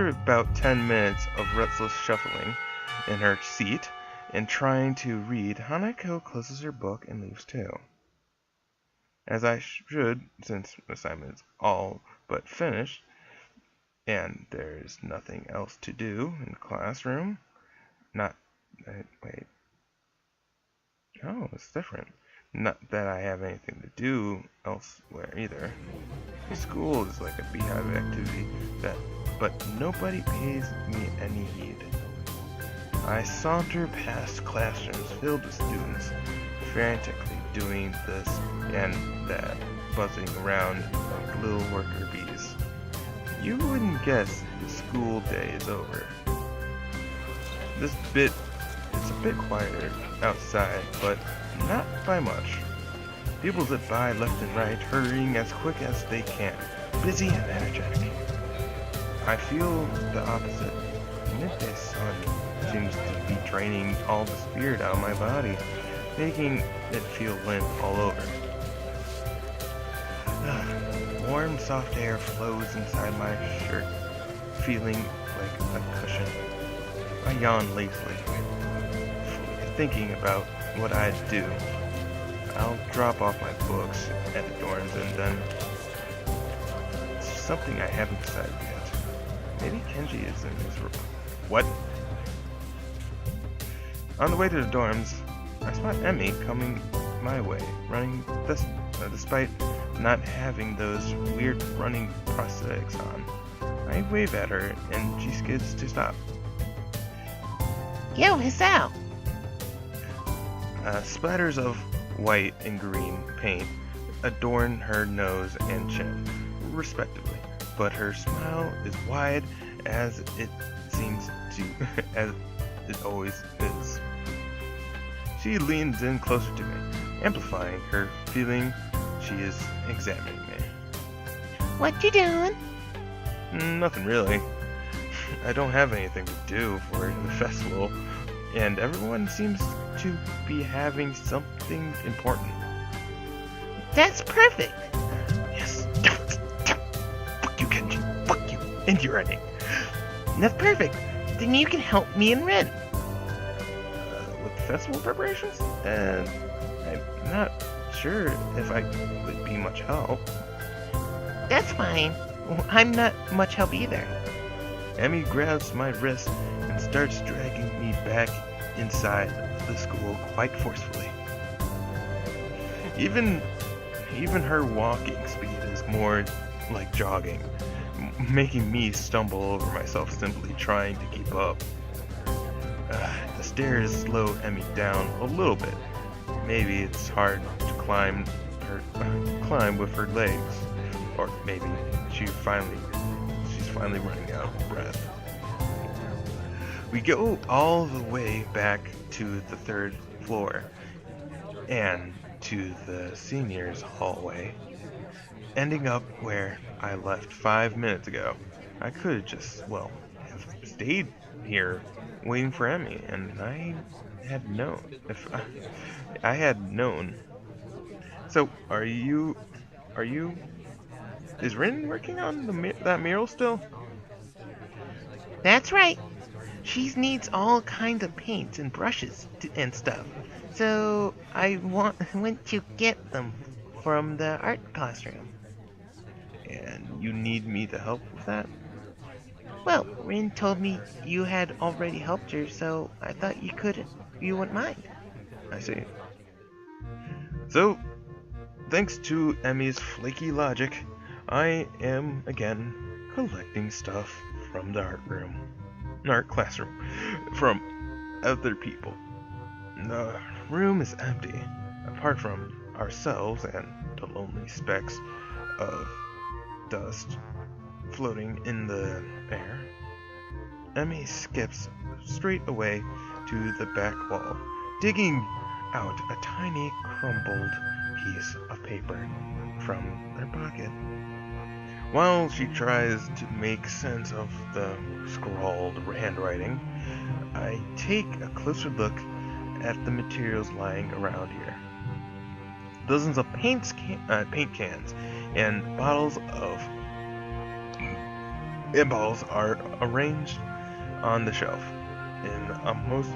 After about 10 minutes of restless shuffling in her seat and trying to read, Hanako closes her book and leaves too. As I should, since the assignment is all but finished, and there's nothing else to do in the classroom. Wait. Oh, it's different. Not that I have anything to do elsewhere either. School is like a beehive activity but nobody pays me any heed. I saunter past classrooms filled with students, frantically doing this and that, buzzing around like little worker bees. You wouldn't guess the school day is over. It's a bit quieter outside, but not by much. People zip by left and right, hurrying as quick as they can, busy and energetic. I feel the opposite. The midday sun seems to be draining all the spirit out of my body, making it feel limp all over. Warm, soft air flows inside my shirt, feeling like a cushion. I yawn lazily, thinking about what I'd do. I'll drop off my books at the dorms and then something I haven't decided yet. Maybe Kenji is in his room. What? On the way to the dorms, I spot Emmy coming my way, running despite not having those weird running prosthetics on. I wave at her and she skids to stop. Yo, Hisao! Splatters of white and green paint adorn her nose and chin, respectively, but her smile is wide as it seems to, as it always is. She leans in closer to me, amplifying her feeling she is examining me. What you doing? Nothing really. I don't have anything to do for the festival, and everyone seems to be having something important. That's perfect! Yes. Fuck you, Kenji. Fuck you. And your writing. That's perfect. Then you can help me and Ren. With festival preparations? And I'm not sure if I would be much help. That's fine. I'm not much help either. Emmy grabs my wrist and starts dragging me back inside the school quite forcefully. Even her walking speed is more like jogging, making me stumble over myself simply trying to keep up. The stairs slow Emmy down a little bit. Maybe it's hard to climb with her legs, or maybe she's finally running out of breath. We go all the way back to the third floor and to the seniors' hallway, ending up where I left 5 minutes ago. I could have just, have stayed here waiting for Emmy, and I had known. If I had known. So, is Rin working on that mural still? That's right. She needs all kinds of paints and brushes and stuff. So I went to get them from the art classroom. And you need me to help with that? Well, Rin told me you had already helped her, so I thought you wouldn't mind. I see. So, thanks to Emmy's flaky logic, I am again collecting stuff from the art classroom, from other people. The room is empty, apart from ourselves and the lonely specks of dust floating in the air. Emmy skips straight away to the back wall, digging out a tiny crumpled piece of paper from their pocket. While she tries to make sense of the scrawled handwriting, I take a closer look at the materials lying around here. Dozens of paint cans and bottles of and balls are arranged on the shelf in a most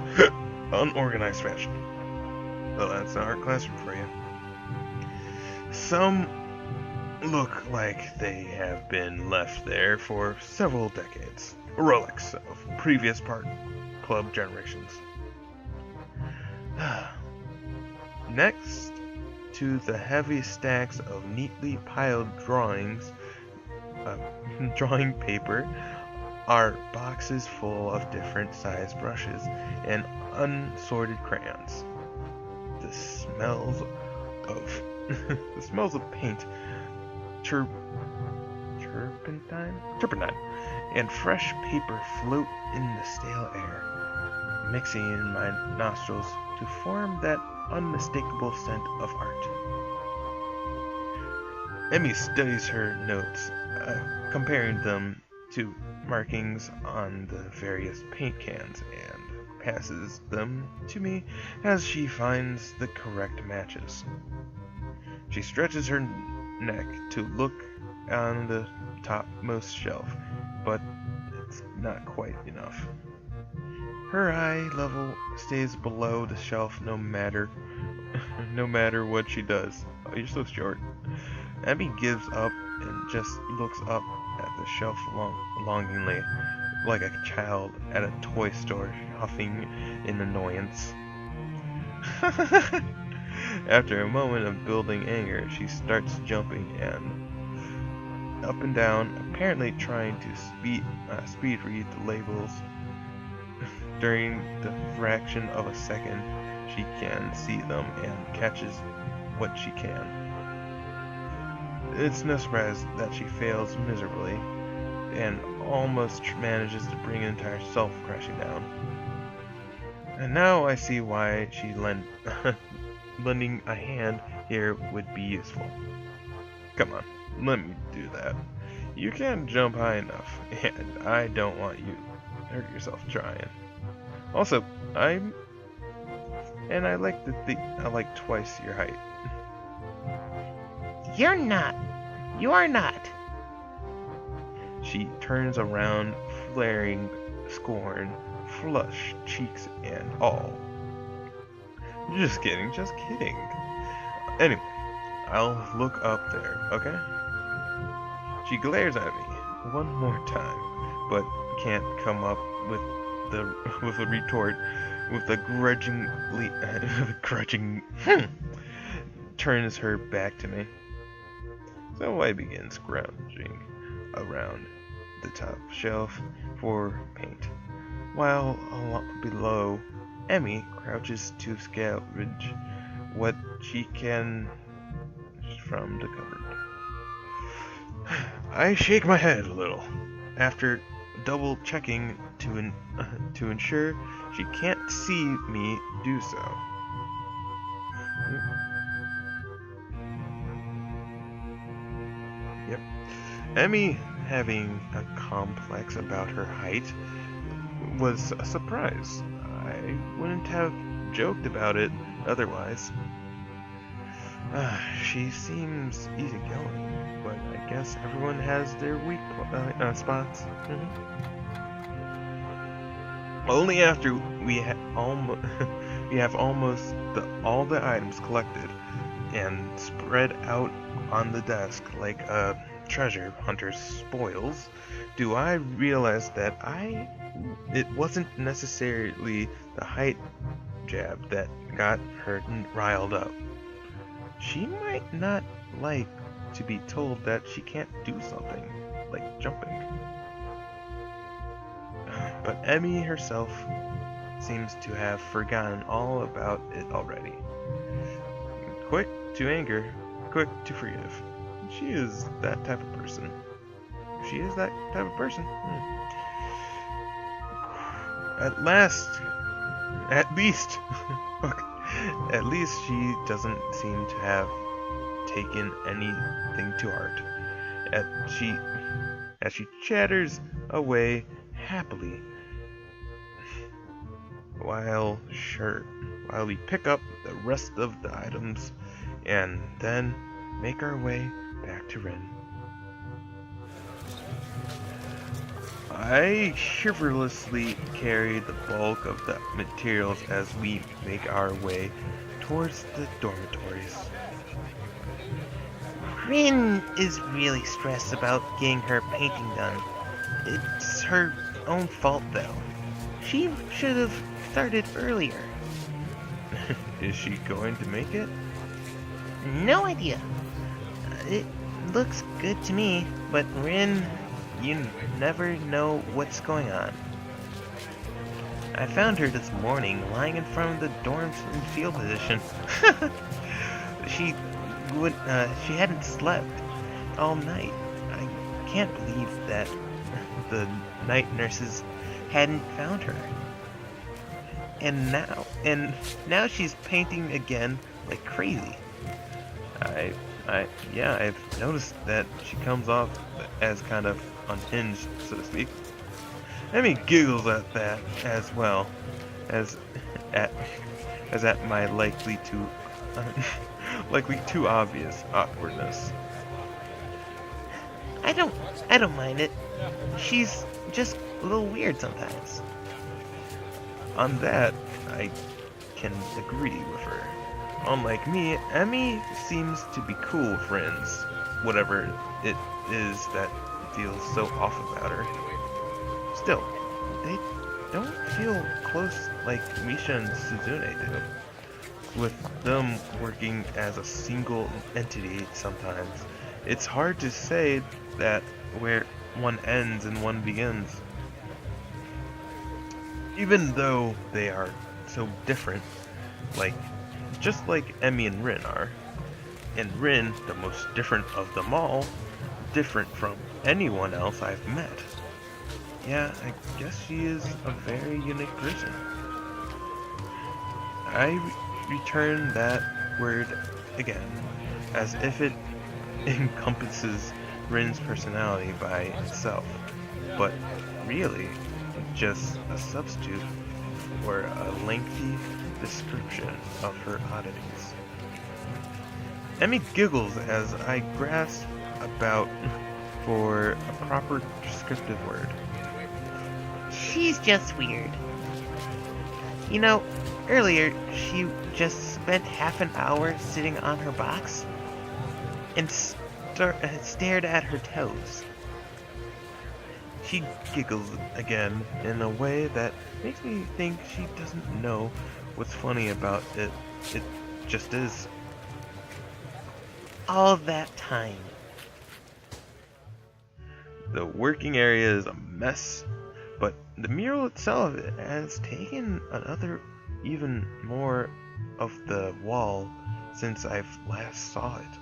unorganized fashion. Well, that's an art classroom for you. Some look like they have been left there for several decades, relics of previous park club generations. Next to the heavy stacks of neatly piled drawings, drawing paper, are boxes full of different sized brushes and unsorted crayons. The smells of the smells of paint, turpentine, and fresh paper float in the stale air, mixing in my nostrils to form that unmistakable scent of art. Emmy studies her notes, comparing them to markings on the various paint cans, and passes them to me as she finds the correct matches. She stretches her neck to look on the topmost shelf, but it's not quite enough. Her eye level stays below the shelf no matter what she does. Oh, you're so short. Abby gives up and just looks up at the shelf longingly, like a child at a toy store huffing in annoyance. After a moment of building anger, she starts jumping and up and down, apparently trying to speed read the labels. During the fraction of a second, she can see them and catches what she can. It's no surprise that she fails miserably and almost manages to bring an entire self crashing down. And now I see why she lending a hand here would be useful. Come on, let me do that. You can't jump high enough, and I don't want you to hurt yourself trying. Also, I like twice your height. You're not. You are not. She turns around, flaring scorn, flushed cheeks and all. Just kidding. Anyway, I'll look up there, okay? She glares at me one more time, but can't come up with a retort. With a grudging turns her back to me. So I begin scrounging around the top shelf for paint, while below, Emmy crouches to scavenge what she can from the cupboard. I shake my head a little, after double checking to ensure she can't see me do so. Yep. Emmy, having a complex about her height, was a surprise. I wouldn't have joked about it otherwise. She seems easygoing, but I guess everyone has their weak spots. Only after we have almost all the items collected and spread out on the desk like a treasure hunter's spoils do I realize that it wasn't necessarily the height jab that got her riled up. She might not like to be told that she can't do something, like jumping. But Emmy herself seems to have forgotten all about it already. Quick to anger, quick to forgive. She is that type of person. At least she doesn't seem to have taken anything to heart. As she chatters away happily, while we pick up the rest of the items and then make our way back to Ren. I chivalrously carry the bulk of the materials as we make our way towards the dormitories. Rin is really stressed about getting her painting done. It's her own fault, though. She should have started earlier. Is she going to make it? No idea. It looks good to me, but Rin, you never know what's going on. I found her this morning lying in front of the dorms in field position. she she hadn't slept all night. I can't believe that the night nurses hadn't found her. And now she's painting again like crazy. Yeah, I've noticed that she comes off as kind of unhinged, so to speak. Emmy giggles at that as well as at my likely too obvious awkwardness. I don't mind it. She's just a little weird sometimes. On that, I can agree with her. Unlike me, Emmy seems to be cool with friends, whatever it is that feels so off about her. Still, they don't feel close like Misha and Suzune do. With them working as a single entity sometimes, it's hard to say that where one ends and one begins. Even though they are so different, just like Emmy and Rin are. And Rin, the most different of them all, different from anyone else I've met. Yeah, I guess she is a very unique person. I return that word again, as if it encompasses Rin's personality by itself, but really just a substitute for a lengthy description of her oddities. Emmy giggles as I grasp about for a proper descriptive word. She's just weird. You know, earlier she just spent half an hour sitting on her box and stared at her toes. She giggles again in a way that makes me think she doesn't know what's funny about it. It just is. All that time. The working area is a mess, but the mural itself has taken another even more of the wall since I've last saw it.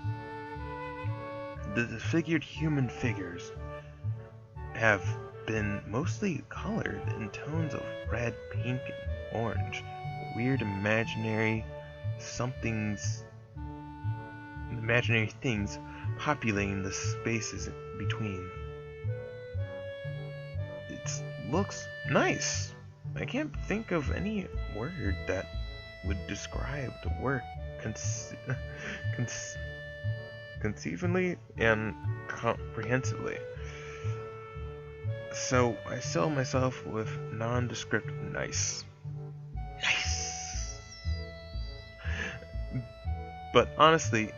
The disfigured human figures have been mostly colored in tones of red, pink, and orange. Weird imaginary things populating the spaces between. It looks nice. I can't think of any word that would describe the work conceivably and comprehensively. So I sell myself with nondescript nice. Nice. But honestly,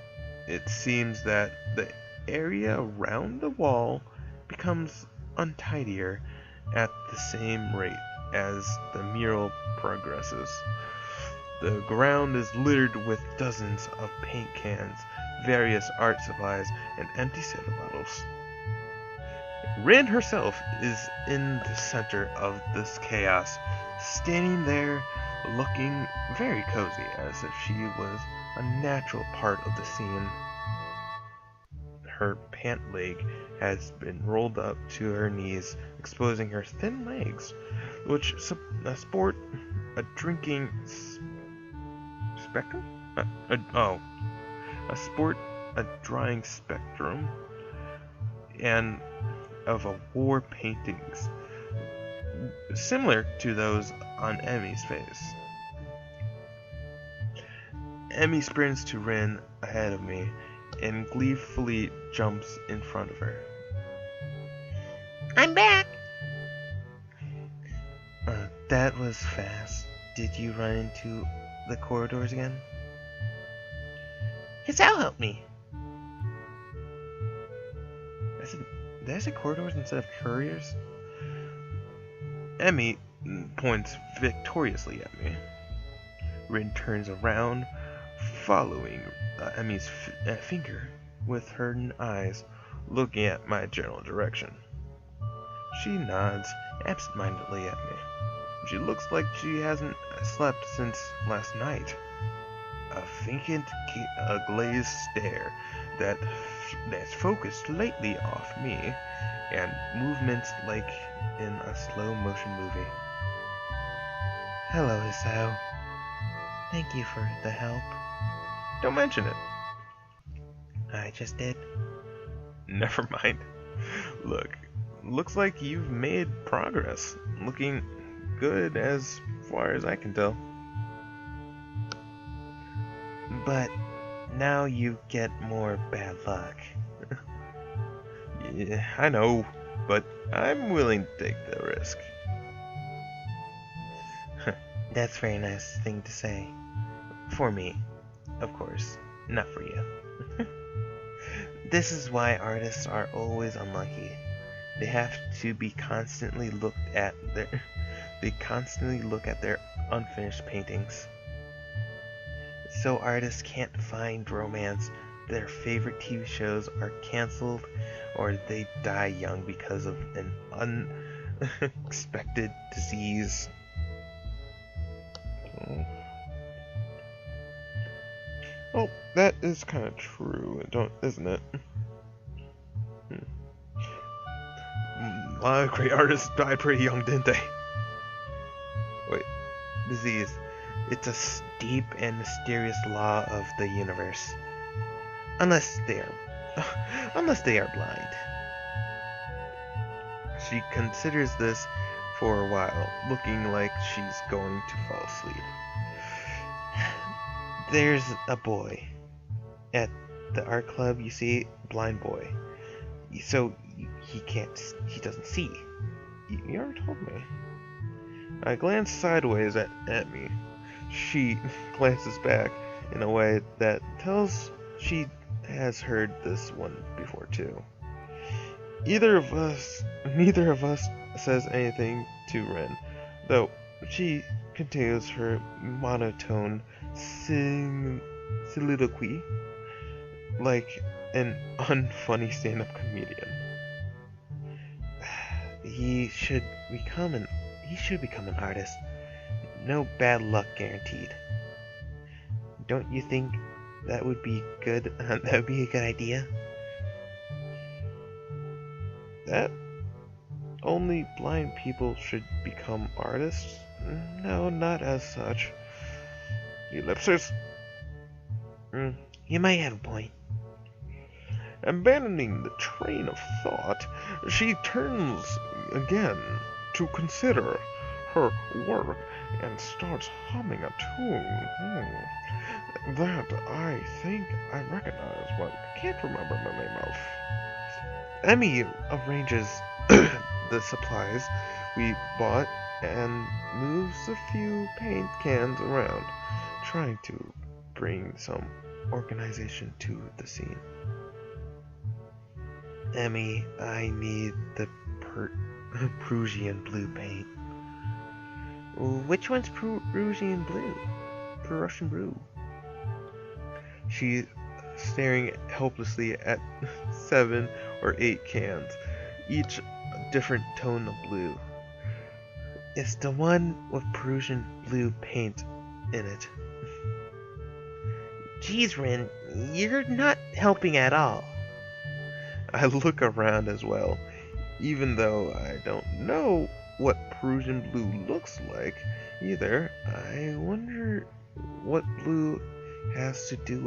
it seems that the area around the wall becomes untidier at the same rate as the mural progresses. The ground is littered with dozens of paint cans, various art supplies, and empty soda bottles. Rin herself is in the center of this chaos, standing there looking very cozy, as if she was a natural part of the scene. Her pant leg has been rolled up to her knees, exposing her thin legs, which sport a drinking spectrum? A drying spectrum, and of a war paintings, similar to those on Emmy's face. Emmy sprints to Rin ahead of me and gleefully jumps in front of her. I'm back! That was fast. Did you run into the corridors again? Hisao helped me. Did I say corridors instead of couriers? Emmy points victoriously at me. Rin turns around, following Emmy's finger with her eyes, looking at my general direction. She nods absent-mindedly at me. She looks like she hasn't slept since last night. A vacant, glazed stare that's focused slightly off me, and movements like in a slow-motion movie. Hello, Hisao. Thank you for the help. Don't mention it. I just did. Never mind. Looks like you've made progress. Looking good as far as I can tell. But now you get more bad luck. Yeah, I know, but I'm willing to take the risk. That's a very nice thing to say. For me, of course, not for you. This is why artists are always unlucky. They have to be constantly look at their unfinished paintings. So artists can't find romance, their favorite TV shows are cancelled, or they die young because of an unexpected disease. Well, that is kind of true, isn't it? A lot of great artists died pretty young, didn't they? Wait, disease. It's a steep and mysterious law of the universe. Unless they are blind. She considers this for a while, looking like she's going to fall asleep. There's a boy at the art club, you see, blind boy. So he doesn't see. You already told me. I glance sideways at me. She glances back in a way that tells she has heard this one before too. Neither of us says anything to Ren, though she continues her monotone soliloquy like an unfunny stand-up comedian. He should become an artist. No bad luck guaranteed. Don't you think that would be good? That would be a good idea. That only blind people should become artists? No, not as such. Ellipsis. You might have a point. Abandoning the train of thought, she turns again to consider her work and starts humming a tune that I think I recognize, but can't remember the name of. Emmy arranges the supplies we bought and moves a few paint cans around, trying to bring some organization to the scene. Emmy, I need the Prussian blue paint. Which one's Prussian blue? Prussian blue. She's staring helplessly at 7 or 8 cans, each a different tone of blue. It's the one with Prussian blue paint in it. Geez, Rin, you're not helping at all. I look around as well, even though I don't know what Prussian blue looks like either. I wonder what blue has to do with